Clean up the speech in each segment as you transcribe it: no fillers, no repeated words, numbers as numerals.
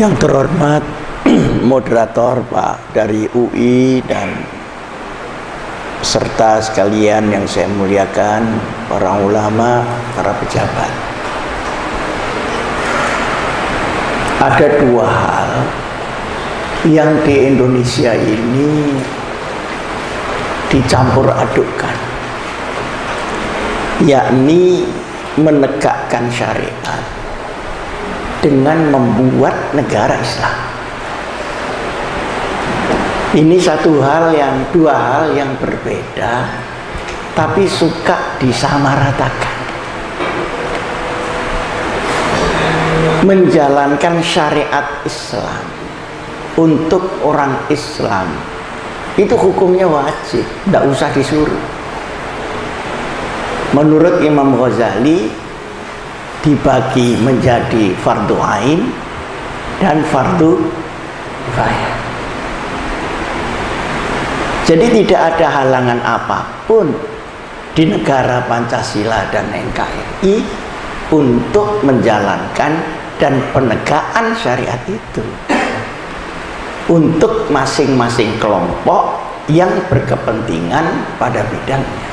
Yang terhormat moderator Pak dari UI dan serta sekalian yang saya muliakan, para ulama, para pejabat. Ada dua hal yang di Indonesia ini dicampur adukkan, yakni menegakkan syariat dengan membuat negara Islam. Ini dua hal yang berbeda, tapi suka disamaratakan. Menjalankan syariat Islam untuk orang Islam itu hukumnya wajib, tidak usah disuruh. Menurut Imam Ghazali dibagi menjadi fardu ain dan fardu kifayah. Jadi tidak ada halangan apapun di negara Pancasila dan NKRI untuk menjalankan dan penegakan syariat itu untuk masing-masing kelompok yang berkepentingan pada bidangnya.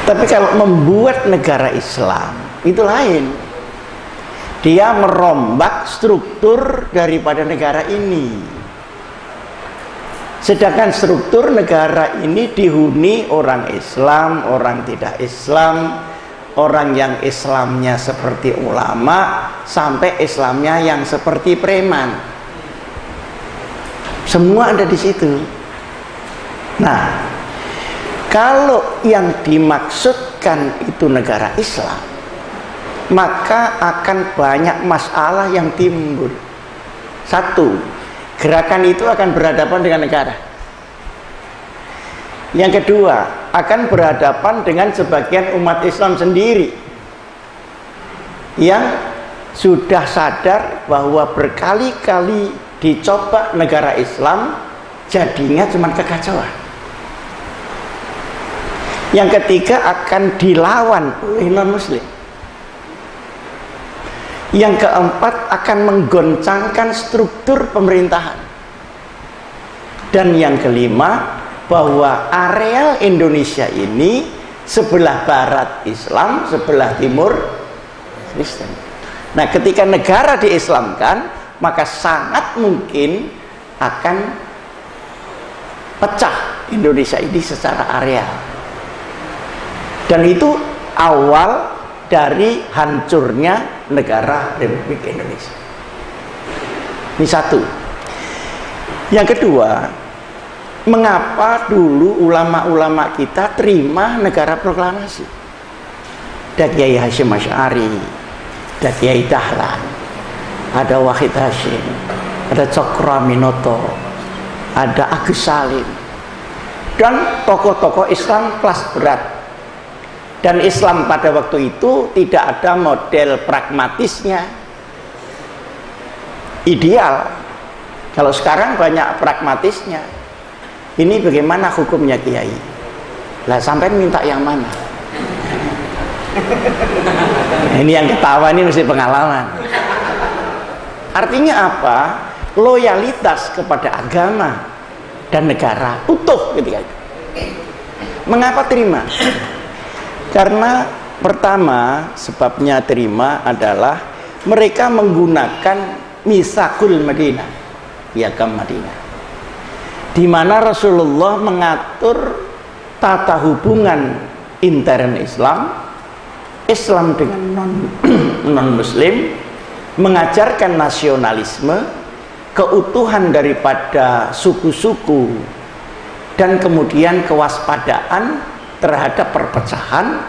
Tapi kalau membuat negara Islam itu lain. Dia merombak struktur daripada negara ini. Sedangkan struktur negara ini dihuni orang Islam, orang tidak Islam, orang yang Islamnya seperti ulama, sampai Islamnya yang seperti preman. Semua ada di situ. Nah, kalau yang dimaksudkan itu negara Islam, maka akan banyak masalah yang timbul. Satu, gerakan itu akan berhadapan dengan negara. Yang kedua, akan berhadapan dengan sebagian umat Islam sendiri yang sudah sadar bahwa berkali-kali dicoba negara Islam, jadinya cuma kekacauan. Yang ketiga, akan dilawan oleh non-muslim. Yang keempat, akan menggoncangkan struktur pemerintahan. Dan yang kelima, bahwa areal Indonesia ini sebelah barat Islam, sebelah timur Kristen. Nah, ketika negara diislamkan, maka sangat mungkin akan pecah Indonesia ini secara areal. Dan itu awal dari hancurnya negara Republik Indonesia. Ini satu. Yang kedua, mengapa dulu ulama-ulama kita terima negara proklamasi? Ada Kiai Hasyim Asy'ari, ada Kiai Dahlan, ada Wahid Hasyim, ada Cokroaminoto, ada Agus Salim, dan tokoh-tokoh Islam kelas berat. Dan Islam pada waktu itu tidak ada model pragmatisnya, ideal. Kalau sekarang banyak pragmatisnya. Ini bagaimana hukumnya Kiai? Lah sampai minta yang mana? Ini yang ketawa ini mesti pengalaman. Artinya apa? Loyalitas kepada agama dan negara utuh ketika itu. Mengapa terima? Karena pertama sebabnya terima adalah mereka menggunakan Mitsaqul Madinah, Piagam Madinah, di mana Rasulullah mengatur tata hubungan intern Islam, Islam dengan non-Muslim, mengajarkan nasionalisme, keutuhan daripada suku-suku, dan kemudian kewaspadaan terhadap perpecahan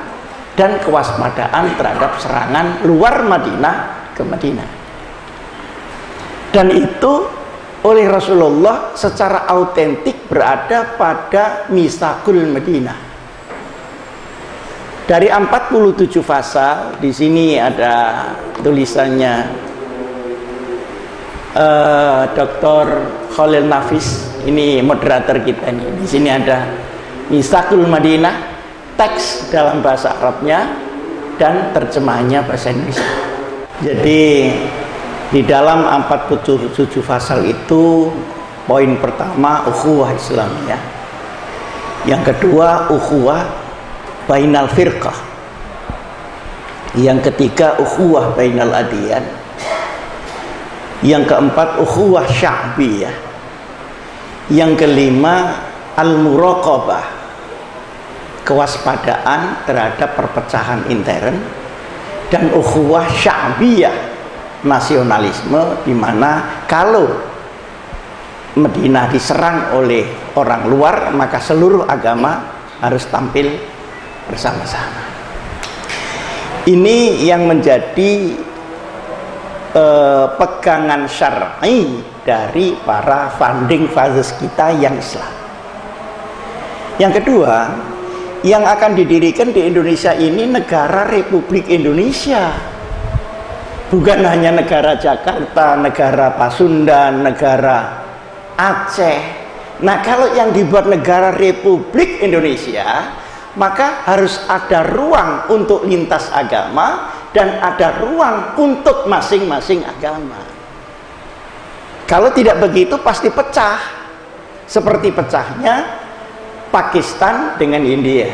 dan kewaspadaan terhadap serangan luar Madinah ke Madinah. Dan itu oleh Rasulullah secara autentik berada pada Mitsaqul Madinah. Dari 47 pasal, di sini ada tulisannya Dr. Khalil Nafis, ini moderator kita nih. Di sini ada Mitsaqul Madinah, teks dalam bahasa Arabnya dan terjemahannya bahasa Indonesia. Jadi Di dalam 47 pasal itu, poin pertama ukhuwah Islamiyah, yang kedua ukhuwah bainal firqah, yang ketiga ukhuwah bainal adyan, yang keempat ukhuwah sya'biyah, yang kelima al-muraqabah, kewaspadaan terhadap perpecahan intern, dan ukhuwah sya'biyah, nasionalisme, di mana kalau Madinah diserang oleh orang luar maka seluruh agama harus tampil bersama-sama. Ini yang menjadi pegangan syar'i dari para founding fathers kita yang Islam. Yang kedua, yang akan didirikan di Indonesia ini negara Republik Indonesia, bukan hanya negara Jakarta, negara Pasundan, negara Aceh. Nah, kalau yang dibuat negara Republik Indonesia, maka harus ada ruang untuk lintas agama dan ada ruang untuk masing-masing agama. Kalau tidak begitu pasti pecah, seperti pecahnya Pakistan dengan India.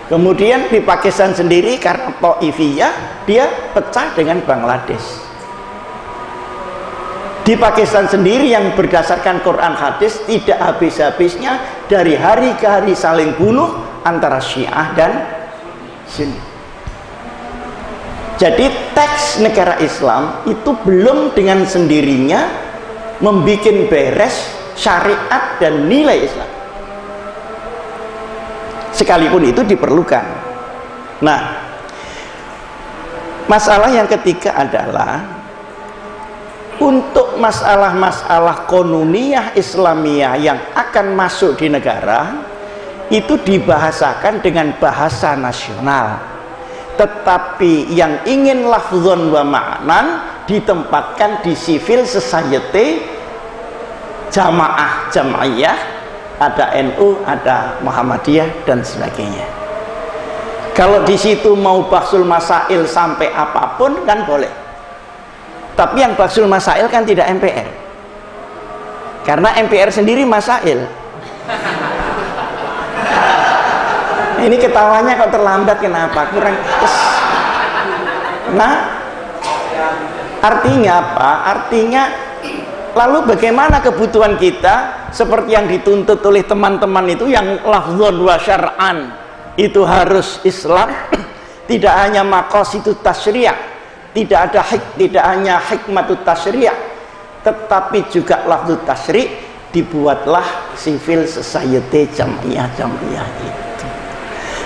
Kemudian di Pakistan sendiri karena Taifiyah, dia pecah dengan Bangladesh. Di Pakistan sendiri yang berdasarkan Quran hadis tidak habis-habisnya dari hari ke hari saling bunuh antara Syiah dan Sunni. Jadi teks negara Islam itu belum dengan sendirinya membuat beres syariat dan nilai Islam, sekalipun itu diperlukan. Nah, masalah yang ketiga adalah untuk masalah-masalah konuniyah Islamiyah yang akan masuk di negara itu dibahasakan dengan bahasa nasional, tetapi yang ingin lafzon wa ma'nan ditempatkan di civil society, jamaah jam'iyah, ada NU, ada Muhammadiyah dan sebagainya. Kalau di situ mau bahsul masail sampai apapun kan boleh. Tapi yang bahsul masail kan tidak MPR. Karena MPR sendiri masail. Ini ketawanya kok terlambat, kenapa? Kurang. Nah, artinya apa? Artinya lalu bagaimana kebutuhan kita seperti yang dituntut oleh teman-teman itu yang lafzon wa syar'an itu harus Islam, tidak hanya maqasidut tasyri', tidak hanya hikmatut tasyri', tetapi juga lafzut tasyri', dibuatlah civil society jam'iyah itu.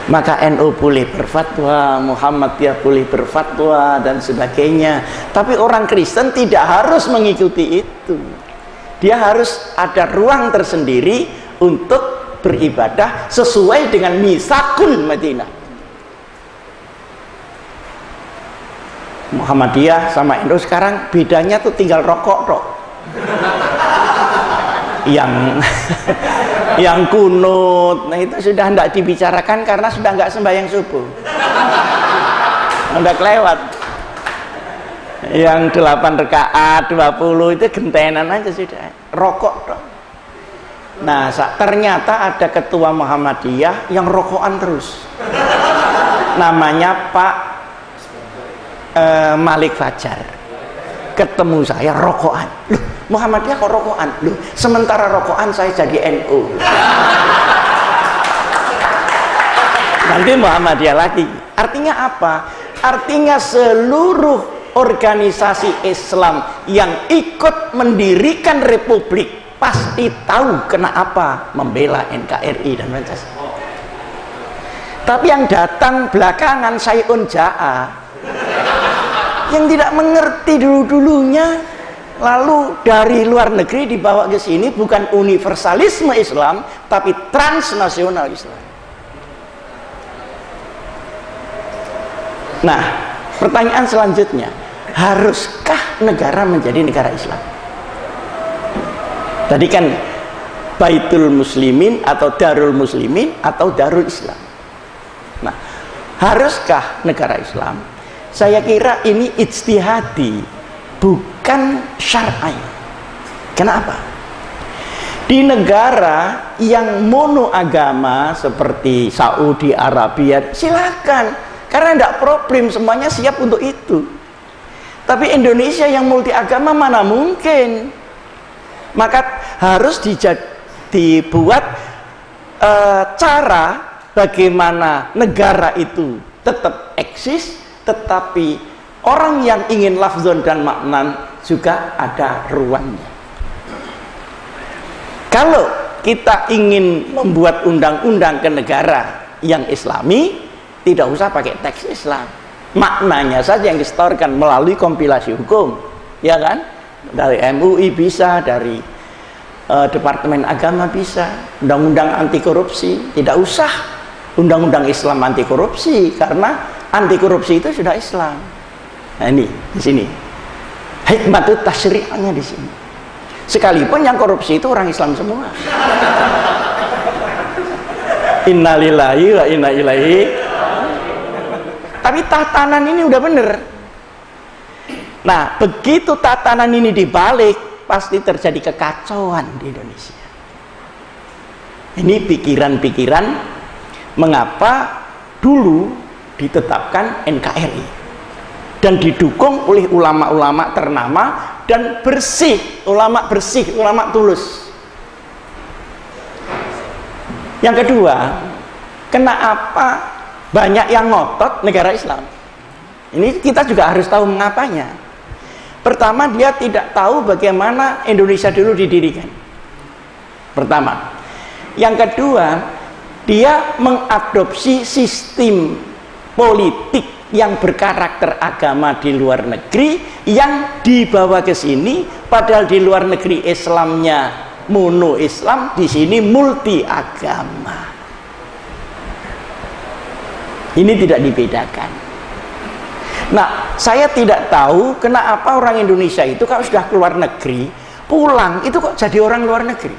Maka NU boleh berfatwa, Muhammadiyah boleh berfatwa dan sebagainya, tapi orang Kristen tidak harus mengikuti itu. Dia harus ada ruang tersendiri untuk beribadah sesuai dengan misakul Madinah. Muhammadiyah sama NU sekarang bedanya tuh tinggal rokok tok. yang kunut, nah itu sudah tidak dibicarakan karena sudah nggak sembahyang subuh, udah kelewat. Yang 8 rakaat 20 itu gentenan aja sudah, rokok dong. Nah, ternyata ada ketua Muhammadiyah yang rokokan terus, namanya Pak Malik Fajar. Ketemu saya rokokan, loh Muhammadiyah kok rokokan, loh sementara rokokan saya jadi NU. Nanti Muhammadiyah lagi. Artinya apa? Artinya seluruh organisasi Islam yang ikut mendirikan republik pasti tahu kenapa membela NKRI dan Pancasila. Tapi yang datang belakangan Syai'un Ja'a, yang tidak mengerti dulu-dulunya, lalu dari luar negeri dibawa ke sini, bukan universalisme Islam tapi transnasional Islam. Nah, pertanyaan selanjutnya, haruskah negara menjadi negara Islam? Tadi kan Baitul Muslimin atau Darul Muslimin atau Darul Islam. Nah, haruskah negara Islam? Saya kira ini ijtihadi, bukan syar'i. Kenapa? Di negara yang monoagama seperti Saudi Arabia, silakan, karena tidak problem, semuanya siap untuk itu. Tapi Indonesia yang multi agama mana mungkin. Maka harus dibuat cara bagaimana negara itu tetap eksis, tetapi orang yang ingin lafzon dan maknan juga ada ruangnya. Kalau kita ingin membuat undang-undang ke negara yang islami, tidak usah pakai teks Islam, maknanya saja yang distorkan melalui kompilasi hukum, ya kan? Dari MUI bisa, dari Departemen Agama bisa, undang-undang anti korupsi, tidak usah undang-undang Islam anti korupsi, karena anti korupsi itu sudah Islam. Nah ini di sini hikmat tasyri'nya di sini. Sekalipun yang korupsi itu orang Islam semua. Innalillahi wa inna ilaihi. Tapi tatanan ini udah bener. Nah, begitu tatanan ini dibalik, pasti terjadi kekacauan di Indonesia. Ini pikiran-pikiran mengapa dulu ditetapkan NKRI dan didukung oleh ulama-ulama ternama dan bersih, ulama tulus. Yang kedua, kenapa banyak yang ngotot negara Islam? Ini kita juga harus tahu mengapanya. Pertama, dia tidak tahu bagaimana Indonesia dulu didirikan. Pertama. Yang kedua, dia mengadopsi sistem politik yang berkarakter agama di luar negeri yang dibawa ke sini, padahal di luar negeri Islamnya mono Islam, di sini multi agama. Ini tidak dibedakan. Nah, saya tidak tahu kenapa orang Indonesia itu kalau sudah keluar negeri, pulang itu kok jadi orang luar negeri.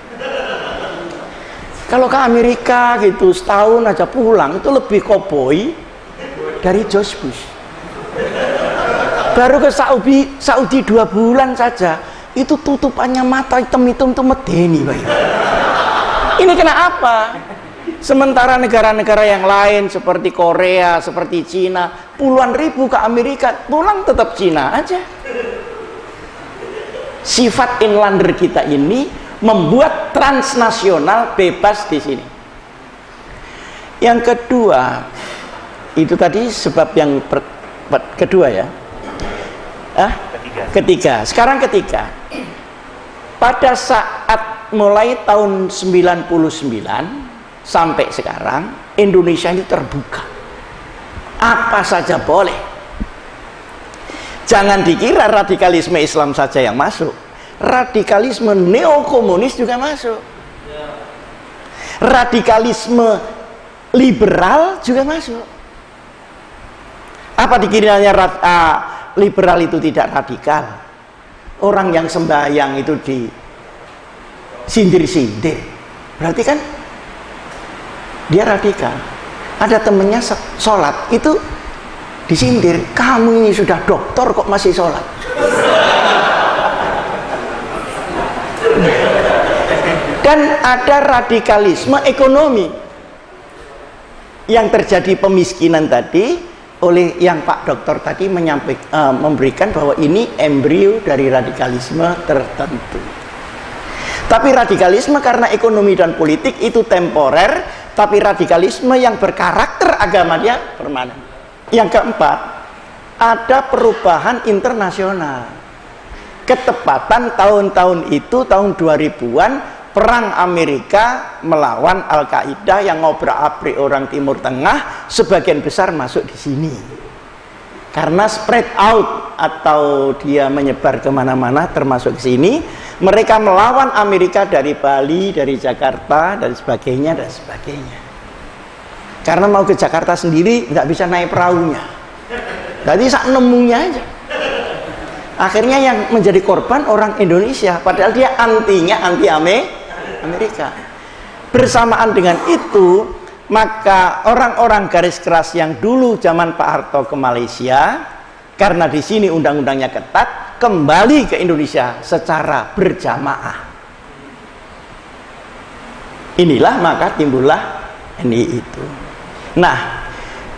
Kalau ke Amerika gitu setahun aja pulang itu lebih koboi dari George Bush. Baru ke Saudi 2 bulan saja itu tutupannya mata hitam-hitam itu medeni, Pak. Ini kenapa? Sementara negara-negara yang lain seperti Korea, seperti Cina, puluhan ribu ke Amerika, pulang tetap Cina aja. Sifat inlander kita ini membuat transnasional bebas di sini. Yang kedua, itu tadi sebab yang kedua ya. Ketiga. Sekarang ketiga. Pada saat mulai tahun 99 sampai sekarang, Indonesia ini terbuka. Apa saja boleh. Jangan dikira radikalisme Islam saja yang masuk. Radikalisme neokomunis juga masuk. Radikalisme liberal juga masuk. Apa dikiranya liberal itu tidak radikal? Orang yang sembahyang itu disindir-sindir, berarti kan dia radikal. Ada temennya sholat itu disindir, kamu ini sudah doktor kok masih sholat. Dan ada radikalisme ekonomi yang terjadi pemiskinan tadi oleh yang Pak Dokter tadi memberikan bahwa ini embrio dari radikalisme tertentu. Tapi radikalisme karena ekonomi dan politik itu temporer, tapi radikalisme yang berkarakter agama dia permanen. Yang keempat, ada perubahan internasional. Ketepatan tahun-tahun itu, tahun 2000-an, perang Amerika melawan Al-Qaeda yang ngobrak-abrik orang Timur Tengah, sebagian besar masuk di sini. Karena spread out atau dia menyebar kemana-mana termasuk di sini, mereka melawan Amerika dari Bali, dari Jakarta, dan sebagainya, dan sebagainya. Karena mau ke Jakarta sendiri nggak bisa naik perahunya, jadi sak nemunya aja. Akhirnya yang menjadi korban orang Indonesia, padahal dia antinya anti Amerika. Bersamaan dengan itu, maka orang-orang garis keras yang dulu zaman Pak Harto ke Malaysia, karena di sini undang-undangnya ketat, kembali ke Indonesia secara berjamaah. Inilah maka timbullah NI itu. Nah,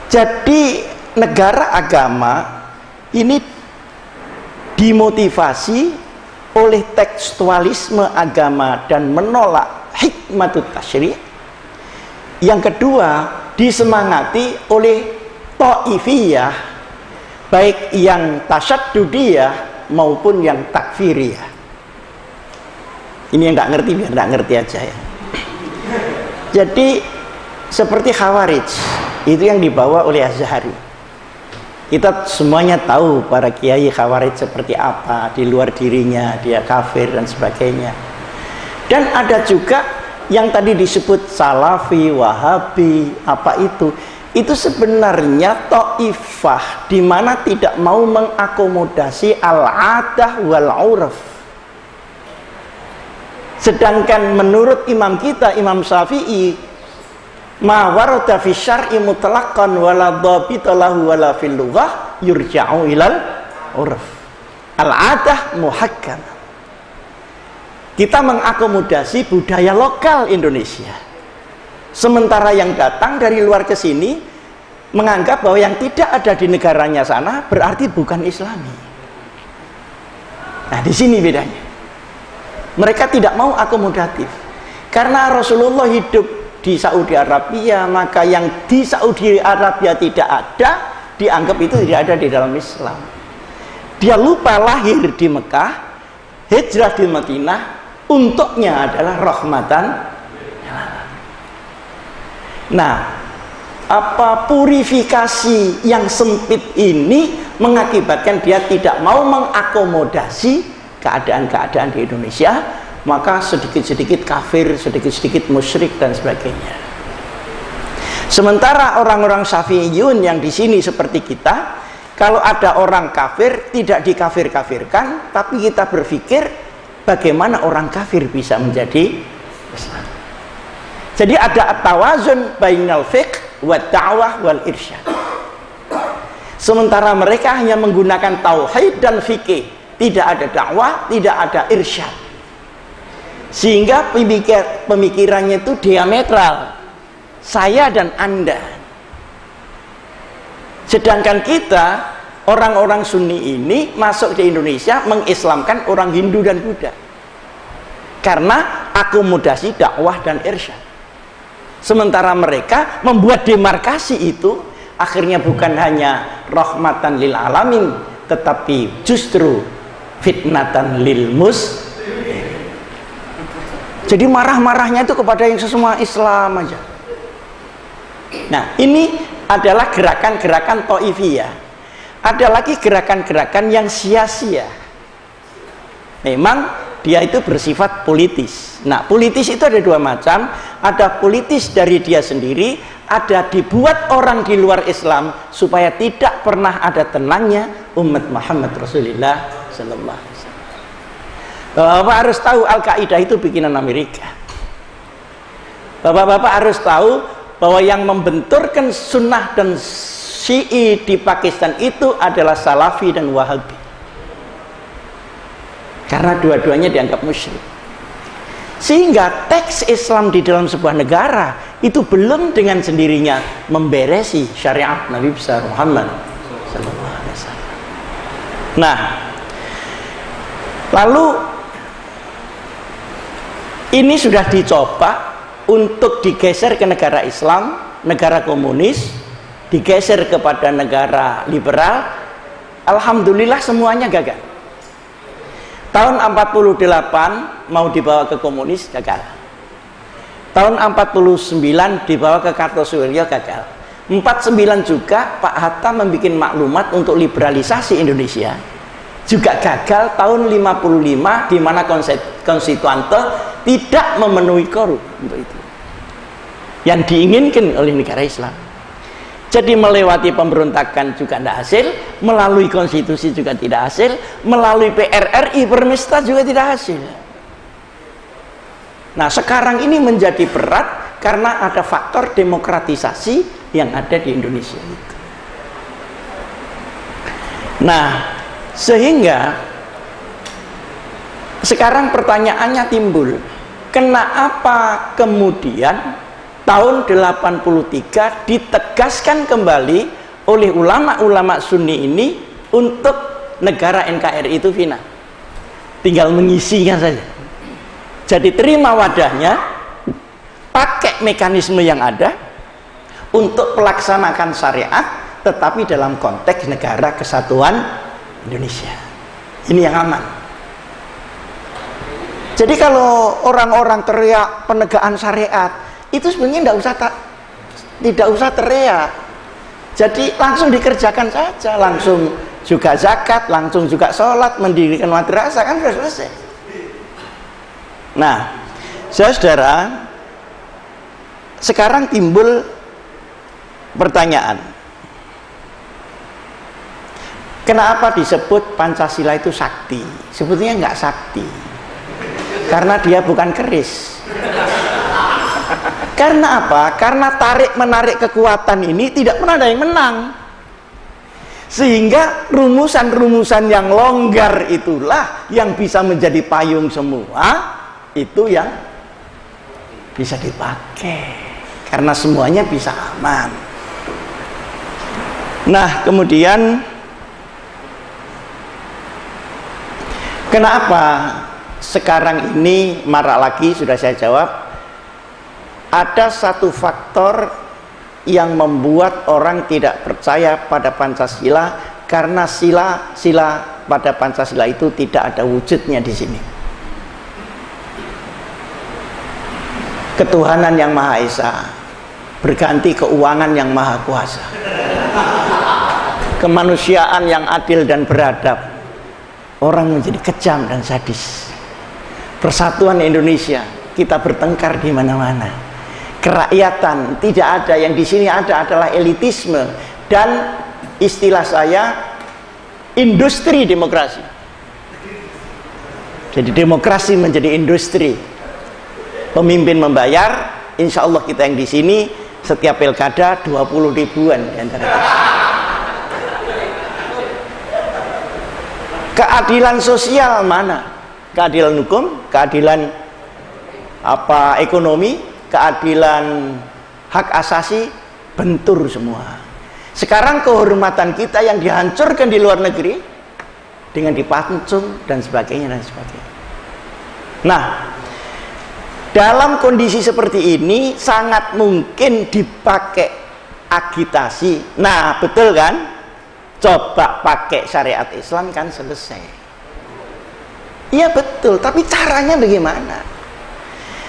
jadi negara agama ini dimotivasi oleh tekstualisme agama dan menolak hikmatut tasyri'. Yang kedua, disemangati oleh ta'ifiyah, baik yang tasyaddudiyah maupun yang takfiriyah. Ini yang nggak ngerti biar nggak ngerti aja ya. Jadi seperti Khawarij itu yang dibawa oleh Az-Zahari. Kita semuanya tahu para kiai Khawarij seperti apa, di luar dirinya dia kafir dan sebagainya. Dan ada juga yang tadi disebut Salafi, Wahabi, apa itu sebenarnya ta'ifah di mana tidak mau mengakomodasi al-adah wal urf. Sedangkan menurut imam kita, Imam Syafi'i, ma warada fi syar'i mutlaqan wala dhabita lahu wala fil lughah yurja'u ilal urf. Al-adah muhakkam. Kita mengakomodasi budaya lokal Indonesia. Sementara yang datang dari luar ke sini menganggap bahwa yang tidak ada di negaranya sana berarti bukan Islami. Nah, di sini bedanya. Mereka tidak mau akomodatif. Karena Rasulullah hidup di Saudi Arabia, maka yang di Saudi Arabia tidak ada, dianggap itu tidak ada di dalam Islam. Dia lupa lahir di Mekah, hijrah di Madinah, untuknya adalah rahmatan. Nah, apa purifikasi yang sempit ini mengakibatkan dia tidak mau mengakomodasi keadaan-keadaan di Indonesia, maka sedikit-sedikit kafir, sedikit-sedikit musyrik dan sebagainya. Sementara orang-orang Syafi'iyun yang di sini seperti kita, kalau ada orang kafir tidak dikafir-kafirkan, tapi kita berpikir bagaimana orang kafir bisa menjadi Islam. Jadi ada tawazun bainal fiqh wa da'wah wal irsyad. Sementara mereka hanya menggunakan tauhid dan fikih, tidak ada dakwah, tidak ada irsyad, sehingga pemikirannya itu diametral, saya dan Anda. Sedangkan kita orang-orang Sunni ini masuk di Indonesia mengislamkan orang Hindu dan Buddha karena akomodasi dakwah dan irsyad. Sementara mereka membuat demarkasi itu akhirnya bukan hanya rahmatan lil alamin, tetapi justru fitnatan lil muslim. Jadi marah-marahnya itu kepada yang sesama Islam aja. Nah, ini adalah gerakan-gerakan ta'ifiyah. Ada lagi gerakan-gerakan yang sia-sia. Memang dia itu bersifat politis. Nah, politis itu ada dua macam. Ada politis dari dia sendiri, ada dibuat orang di luar Islam supaya tidak pernah ada tenangnya umat Muhammad Rasulullah Sallallahu Alaihi Wasallam. Bapak harus tahu Al-Qaeda itu bikinan Amerika. Bapak-bapak harus tahu bahwa yang membenturkan sunnah dan Syi'i di Pakistan itu adalah Salafi dan Wahabi. Karena dua-duanya dianggap musyrik. Sehingga teks Islam di dalam sebuah negara itu belum dengan sendirinya memberesi syariat Nabi besar Muhammad Sallallahu Alaihi Wasallam. Nah, lalu ini sudah dicoba untuk digeser ke negara Islam, negara komunis, digeser kepada negara liberal. Alhamdulillah semuanya gagal. Tahun 48 mau dibawa ke komunis, gagal. Tahun 49 dibawa ke Kartosuwiryo, gagal. 49 juga Pak Hatta membuat maklumat untuk liberalisasi Indonesia, juga gagal. Tahun 55 di mana konstituante tidak memenuhi quorum untuk itu yang diinginkan oleh negara Islam. Jadi melewati pemberontakan juga tidak hasil, melalui konstitusi juga tidak hasil, melalui PRRI Permesta juga tidak hasil. Nah, sekarang ini menjadi berat karena ada faktor demokratisasi yang ada di Indonesia itu. Nah, sehingga Sekarang pertanyaannya timbul, kenapa kemudian tahun 83 ditegaskan kembali oleh ulama-ulama Sunni ini untuk negara NKRI itu final, tinggal mengisinya saja. Jadi terima wadahnya, pakai mekanisme yang ada untuk melaksanakan syariat, tetapi dalam konteks negara kesatuan Indonesia. Ini yang aman. Jadi kalau orang-orang teriak penegakan syariat, itu sebenarnya tidak usah teriak. Jadi langsung dikerjakan saja, langsung juga zakat, langsung juga sholat, mendirikan madrasah, kan sudah selesai. Nah, saudara, sekarang timbul pertanyaan, kenapa disebut Pancasila itu sakti? Sebetulnya nggak sakti, karena dia bukan keris. Karena apa? Karena tarik-menarik kekuatan ini tidak pernah ada yang menang. Sehingga rumusan-rumusan yang longgar itulah yang bisa menjadi payung semua, itu yang bisa dipakai. Karena semuanya bisa aman. Nah, kemudian kenapa sekarang ini marak lagi? Sudah saya jawab. Ada satu faktor yang membuat orang tidak percaya pada Pancasila, karena sila pada Pancasila itu tidak ada wujudnya di sini. Ketuhanan yang Maha Esa berganti keuangan yang Maha Kuasa. Kemanusiaan yang adil dan beradab, orang menjadi kejam dan sadis. Persatuan Indonesia, kita bertengkar di mana-mana. Kerakyatan tidak ada, yang di sini ada adalah elitisme dan istilah saya industri demokrasi. Jadi demokrasi menjadi industri. Pemimpin membayar, insya Allah kita yang di sini setiap pilkada 20 ribuan di antara kita. Keadilan sosial mana? Keadilan hukum, keadilan ekonomi, keadilan hak asasi, bentur semua. Sekarang kehormatan kita yang dihancurkan di luar negeri dengan dipancung dan sebagainya dan sebagainya. Nah, dalam kondisi seperti ini sangat mungkin dipakai agitasi. Nah, betul kan? Coba pakai syariat Islam kan selesai. Iya betul, tapi caranya bagaimana?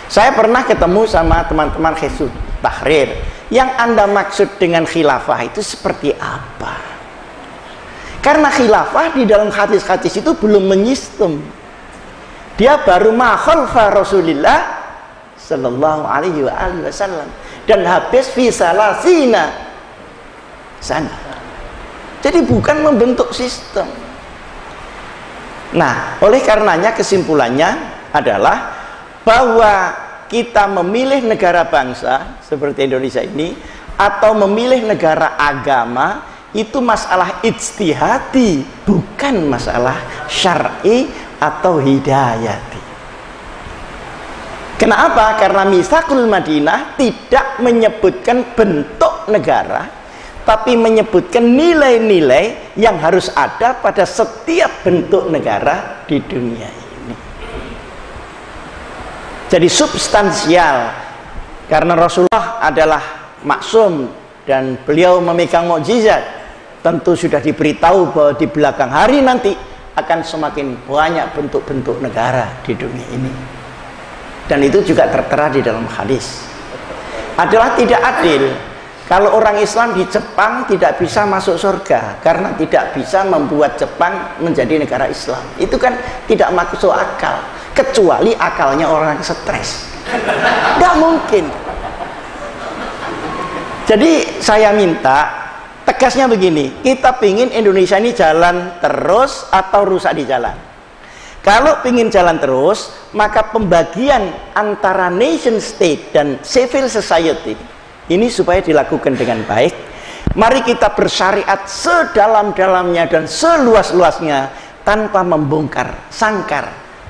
Saya pernah ketemu sama teman-teman Hizbut Tahrir. Yang Anda maksud dengan khilafah itu seperti apa? Karena khilafah di dalam hadis-hadis itu belum menyistem. Dia baru ma khalfa Rasulillah sallallahu alaihi wasallam, dan habis fi salasina sana. Jadi bukan membentuk sistem. Nah, oleh karenanya kesimpulannya adalah bahwa kita memilih negara bangsa seperti Indonesia ini atau memilih negara agama itu masalah ijtihadi, bukan masalah syar'i atau hidayati. Kenapa? Karena Mitsaqul Madinah tidak menyebutkan bentuk negara, tapi menyebutkan nilai-nilai yang harus ada pada setiap bentuk negara di dunia ini. Jadi substansial, karena Rasulullah adalah maksum dan beliau memegang mukjizat, tentu sudah diberitahu bahwa di belakang hari nanti akan semakin banyak bentuk-bentuk negara di dunia ini, dan itu juga tertera di dalam hadis. Adalah tidak adil kalau orang Islam di Jepang tidak bisa masuk surga karena tidak bisa membuat Jepang menjadi negara Islam. Itu kan tidak masuk akal, kecuali akalnya orang stres. Nggak mungkin. Jadi saya minta tegasnya begini, kita pingin Indonesia ini jalan terus atau rusak di jalan? Kalau pingin jalan terus, maka pembagian antara nation state dan civil society ini supaya dilakukan dengan baik. Mari kita bersyariat sedalam-dalamnya dan seluas-luasnya tanpa membongkar sangkar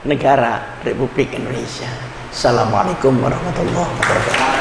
negara Republik Indonesia. Assalamualaikum warahmatullahi wabarakatuh.